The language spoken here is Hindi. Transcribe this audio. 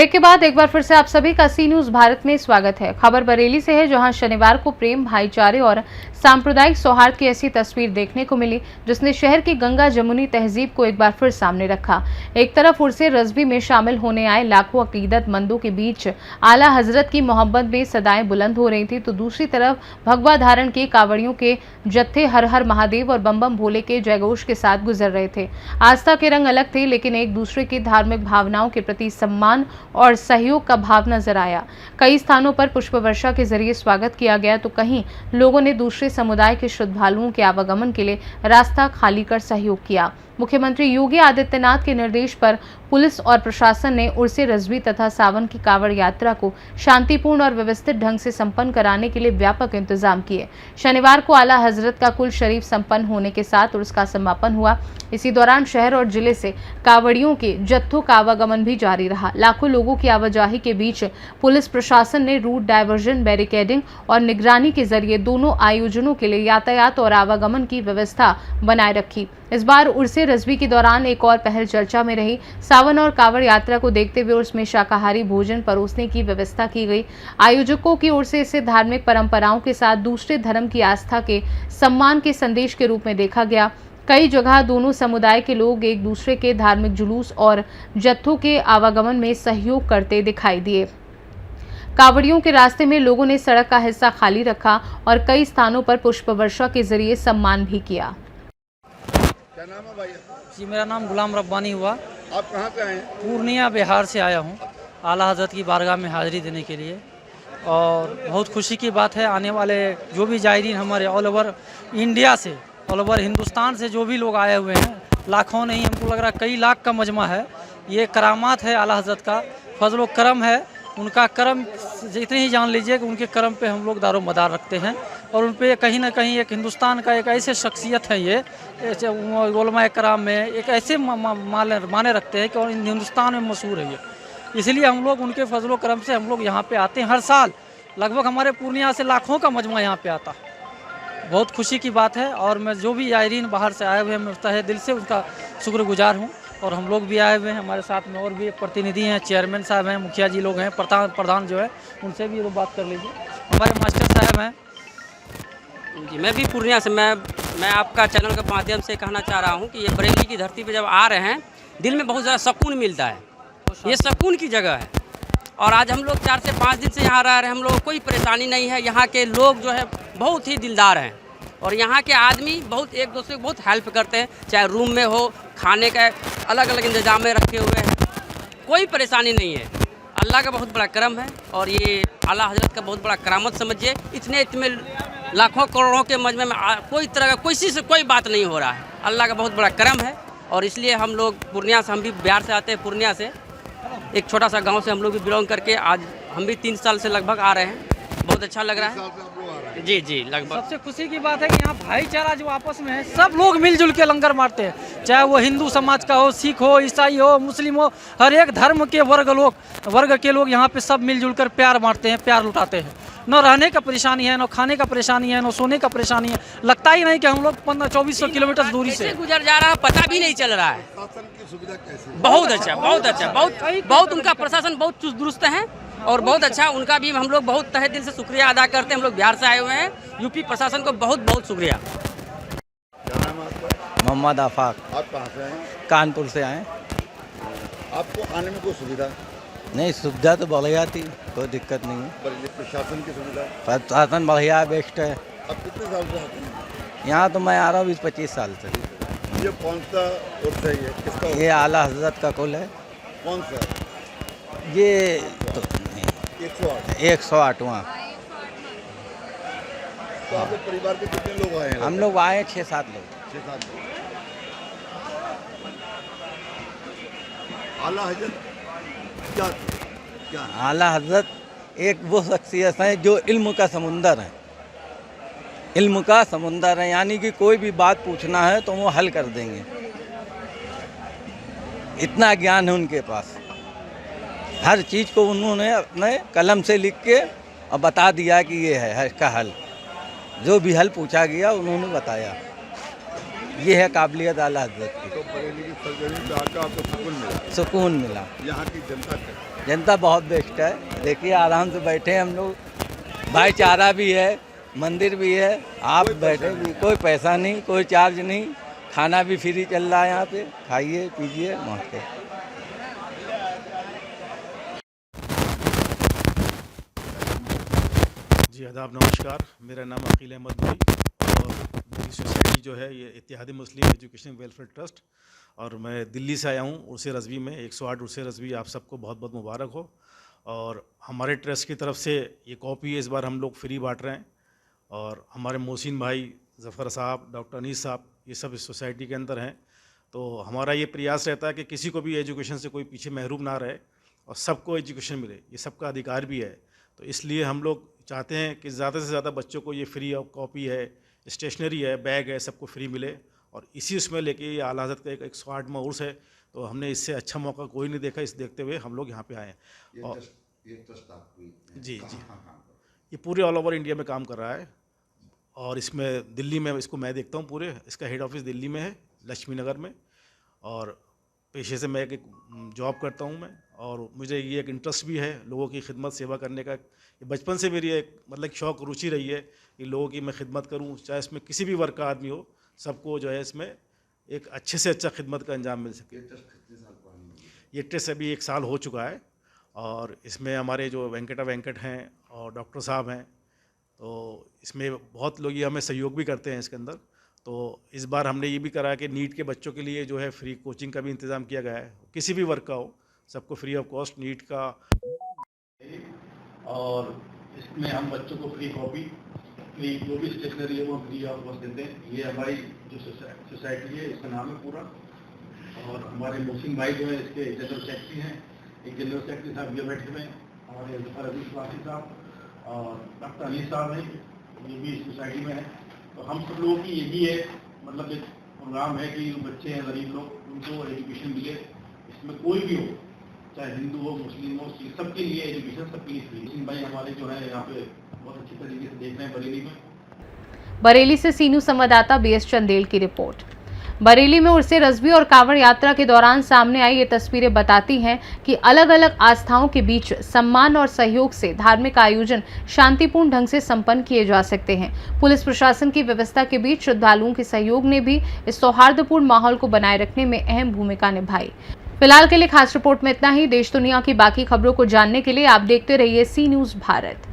ब्रेक के बाद एक बार फिर से आप सभी का सी न्यूज भारत में स्वागत है। खबर बरेली से है, जहां शनिवार को प्रेम, भाईचारे और सांप्रदायिक सौहार्द की ऐसी तस्वीर देखने को मिली जिसने शहर की गंगा जमुनी तहजीब को एक बार फिर सामने रखा। एक तरफ उर्से रज़वी में शामिल होने आए लाखों अकीदतमंदों के बीच आला हजरत की मोहब्बत में सदाएं बुलंद हो रही थी, तो दूसरी तरफ भगवा धारण के कावड़ियों के जत्थे हर हर महादेव और बम बम भोले के जयघोष के साथ गुजर रहे थे। आस्था के रंग अलग थे, लेकिन एक दूसरे की धार्मिक भावनाओं के प्रति सम्मान और सहयोग का भाव नजर आया। कई स्थानों पर पुष्प वर्षा के जरिए स्वागत किया गया, तो कहीं लोगों ने दूसरे समुदाय के श्रद्धालुओं के आवागमन के लिए रास्ता खाली कर सहयोग किया। मुख्यमंत्री योगी आदित्यनाथ के निर्देश पर पुलिस और प्रशासन ने उर्से रज़वी तथा सावन की कावड़ यात्रा को शांतिपूर्ण और व्यवस्थित ढंग से संपन्न कराने के लिए व्यापक इंतजाम किए। शनिवार को आला हजरत का कुल शरीफ संपन्न होने के साथ उर्स का समापन हुआ। इसी दौरान शहर और जिले से कावड़ियों के जत्थों का आवागमन भी जारी रहा। लाखों लोगों की आवाजाही के बीच पुलिस प्रशासन ने रूट डायवर्जन, बैरिकेडिंग और निगरानी के जरिए दोनों आयोजनों के लिए यातायात और आवागमन की व्यवस्था बनाए रखी। इस बार उर्से रज़वी के दौरान एक और पहल चर्चा में रही। सावन और कावड़ यात्रा को देखते हुए उसमें शाकाहारी भोजन परोसने की व्यवस्था की गई। आयोजकों की ओर से इसे धार्मिक परंपराओं के साथ दूसरे धर्म की आस्था के सम्मान के संदेश के रूप में देखा गया। कई जगह दोनों समुदाय के लोग एक दूसरे के धार्मिक जुलूस और जत्थों के आवागमन में सहयोग करते दिखाई दिए। कावड़ियों के रास्ते में लोगों ने सड़क का हिस्सा खाली रखा और कई स्थानों पर पुष्प वर्षा के जरिए सम्मान भी किया। क्या नाम है भाई? जी, मेरा नाम गुलाम रब्बानी हुआ। आप कहाँ से आए हैं? पूर्णिया बिहार से आया हूँ आला हज़रत की बारगाह में हाज़िरी देने के लिए, और बहुत खुशी की बात है। आने वाले जो भी जायरीन हमारे ऑल ओवर इंडिया से, ऑल ओवर हिंदुस्तान से जो भी लोग आए हुए हैं, लाखों नहीं, हमको लग रहा है कई लाख का मजमा है। ये करामात है आला हज़रत का, फजल करम है। उनका करम जितने ही जान लीजिए कि उनके करम पे हम लोग दारो मदार रखते हैं, और उन पे कहीं ना कहीं एक हिंदुस्तान का एक ऐसे शख्सियत है, ये उलमा कराम में एक ऐसे माने रखते हैं कि और हिंदुस्तान में मशहूर है ये। इसलिए हम लोग उनके फजल करम से हम लोग यहाँ पे आते हैं। हर साल लगभग हमारे पूर्णिया से लाखों का मजमा यहाँ पे आता है। बहुत खुशी की बात है, और मैं जो भी जायरीन बाहर से आए हुए हैं, मैं तहे दिल से उनका शुक्रगुजार हूँ। और हम लोग भी आए हुए हैं, हमारे साथ में और भी एक प्रतिनिधि हैं, चेयरमैन साहब हैं, मुखिया जी लोग हैं, प्रधान जो है, उनसे भी वो बात कर लीजिए। हमारे मास्टर साहब हैं जी। मैं भी पूर्णिया से मैं आपका चैनल के माध्यम से कहना चाह रहा हूँ कि ये बरेली की धरती पे जब आ रहे हैं, दिल में बहुत ज़्यादा सुकून मिलता है। ये सुकून की जगह है, और आज हम लोग 4 से 5 दिन से यहाँ रह रहे हैं। हम लोग को कोई परेशानी नहीं है। यहाँ के लोग जो है बहुत ही दिलदार हैं, और यहाँ के आदमी बहुत एक दूसरे को बहुत हेल्प करते हैं। चाहे रूम में हो, खाने का अलग अलग इंतजाम में रखे हुए हैं, कोई परेशानी नहीं है। अल्लाह का बहुत बड़ा करम है, और ये आला हजरत का बहुत बड़ा करामत समझिए। इतने लाखों करोड़ों के मजमे में कोई तरह का किसी से कोई बात नहीं हो रहा है। अल्लाह का बहुत बड़ा करम है, और इसलिए हम लोग पूर्णिया से, हम भी बिहार से आते हैं, पूर्णिया से एक छोटा सा गांव से हम लोग भी बिलोंग करके आज हम भी 3 साल से लगभग आ रहे हैं। बहुत अच्छा लग रहा है। जी लगभग सबसे खुशी की बात है कि यहाँ भाईचारा जो आपस में है, सब लोग मिलजुल के लंगर मारते हैं। चाहे वो हिंदू समाज का हो, सिख हो, ईसाई हो, मुस्लिम हो, हर एक धर्म के वर्ग के लोग यहाँ पे सब मिलजुल कर प्यार मारते हैं, प्यार लुटाते हैं। न रहने का परेशानी है, न खाने का परेशानी है, न सोने का परेशानी है। लगता ही नहीं कि हम लोग 2400 किलोमीटर दूरी से गुजर जा रहा है, पता भी नहीं चल रहा है। शासन की सुविधा कैसी? बहुत अच्छा, बहुत उनका प्रशासन बहुत चुस्त दुरुस्त है, और बहुत अच्छा। उनका भी हम लोग बहुत तहे दिल से शुक्रिया अदा करते हैं। हम लोग बिहार से आए हुए हैं, यूपी प्रशासन को बहुत बहुत शुक्रिया। क्या नाम है आपका? मोहम्मद आफाक। आप कहाँ से आए हैं? कानपुर से आए। आपको आने में कोई सुविधा? नहीं, सुविधा तो बढ़िया थी, कोई दिक्कत नहीं है। बरेली प्रशासन की सुविधा? प्रशासन बढ़िया, बेस्ट है। आप कितने साल से आते हैं? यहाँ तो मैं आ रहा हूँ 20-25 साल से। ये कौन सा उर्स है? ये किसका? ये आला हजरत का कुल है। कौन सा? ये तो 108वां। तो आपके परिवार के कितने लोग आए हैं? हम लोग आए 6-7 लोग। 6-7 लोग। आला हजरत क्या? आला हजरत एक वो शख्सियत है जो इल्म का समुंदर है। इल्म का समुंदर है, यानी कि कोई भी बात पूछना है तो वो हल कर देंगे। इतना ज्ञान है उनके पास। हर चीज़ को उन्होंने अपने कलम से लिख के और बता दिया कि ये है इसका हल। जो भी हल पूछा गया उन्होंने बताया। ये है काबिलियत आला हज़रत की। तो बरेली की सरजमी पे आकर आपको सुकून मिला। सुकून मिला। यहाँ की जनता का जनता बहुत बेस्ट है। देखिए आराम से बैठे हम लोग, भाईचारा भी है, मंदिर भी है, आप बैठे भी, कोई पैसा नहीं, कोई चार्ज नहीं, खाना भी फ्री चल रहा है यहाँ पे, खाइए पीजिए मस्त है। जी आदाब, नमस्कार। मेरा नाम अकील अहमद नूरी और मेरी सोसाइटी जो है ये इत्तेहादी मुस्लिम एजुकेशन वेलफेयर ट्रस्ट, और मैं दिल्ली से आया हूँ उर्से रज़वी में। 108 उर्से रज़वी आप सबको बहुत बहुत मुबारक हो। और हमारे ट्रस्ट की तरफ से ये कॉपी इस बार हम लोग फ्री बांट रहे हैं, और हमारे मोहसिन भाई, ज़फ़र साहब, डॉक्टर अनीस साहब, ये सब इस सोसाइटी के अंदर हैं। तो हमारा ये प्रयास रहता है कि किसी को भी एजुकेशन से कोई पीछे महरूम ना रहे और सबको एजुकेशन मिले, ये सबका अधिकार भी है। तो इसलिए हम लोग चाहते हैं कि ज़्यादा से ज़्यादा बच्चों को ये फ्री ऑफ कॉपी है, स्टेशनरी है, बैग है, सबको फ्री मिले। और इसी उसमें लेके ये आला हज़रत का एक 108वां उर्स है, तो हमने इससे अच्छा मौका कोई नहीं देखा। इस देखते हुए हम लोग यहाँ पे आए हैं। और ये ट्रस्ट आपकी जी जी, कहाँ काम कर रहा ये पूरे ऑल ओवर इंडिया में काम कर रहा है, और इसमें दिल्ली में इसको मैं देखता हूँ पूरे। इसका हेड ऑफिस दिल्ली में है, लक्ष्मी नगर में। और पेशे से मैं एक जॉब करता हूँ मैं, और मुझे ये एक इंटरेस्ट भी है लोगों की खिदमत सेवा करने का। ये बचपन से मेरी एक मतलब शौक़ रुचि रही है कि लोगों की मैं खिदमत करूँ, चाहे इसमें किसी भी वर्ग का आदमी हो, सबको जो है इसमें एक अच्छे से अच्छा खिदमत का अंजाम मिल सके। है। ये ट्रस्ट कितने साल पुरानी होगी? ये ट्रस्ट अभी 1 साल हो चुका है, और इसमें हमारे जो वेंकट हैं और डॉक्टर साहब हैं, तो इसमें बहुत लोग ये हमें सहयोग भी करते हैं इसके अंदर। तो इस बार हमने ये भी करा कि नीट के बच्चों के लिए जो है फ्री कोचिंग का भी इंतज़ाम किया गया है, किसी भी वर्ग का हो, सबको फ्री ऑफ कॉस्ट नीट का। और इसमें हम बच्चों को फ्री कॉपी, फ्री जो भी स्टेशनरी है वो फ्री ऑफ कॉस्ट देते हैं। ये हमारी जो सोसाइटी है इसका नाम है पूरा। और हमारे मोहसिन भाई जो है इसके जनरल सेक्रेटरी हैं, एक जनरल सेक्रेटरी साहब ये बैठे हुए हैं, हमारे ज़फ़र अजीज़ वासी साहब और डॉक्टर अली साहब हैं, ये भी इस सोसाइटी में है। तो हम सब लोगों की यही है, मतलब एक प्रोग्राम है कि जो बच्चे हैं गरीब लोग, उनको एजुकेशन मिले। इसमें कोई भी हो, चाहे हिंदू हो, मुस्लिम हो, सिख, सबके लिए एजुकेशन, सबके लिए फ्री। मोहसिन भाई हमारे जो है यहाँ पे बहुत अच्छी तरीके से देख रहे हैं बरेली में। बरेली से सीनू संवाददाता BS चंदेल की रिपोर्ट। बरेली में उर्से रज़वी और कांवड़ यात्रा के दौरान सामने आई ये तस्वीरें बताती हैं कि अलग अलग आस्थाओं के बीच सम्मान और सहयोग से धार्मिक आयोजन शांतिपूर्ण ढंग से संपन्न किए जा सकते हैं। पुलिस प्रशासन की व्यवस्था के बीच श्रद्धालुओं के सहयोग ने भी इस सौहार्दपूर्ण माहौल को बनाए रखने में अहम भूमिका निभाई। फिलहाल के लिए खास रिपोर्ट में इतना ही। देश दुनिया की बाकी खबरों को जानने के लिए आप देखते रहिए सी न्यूज़ भारत।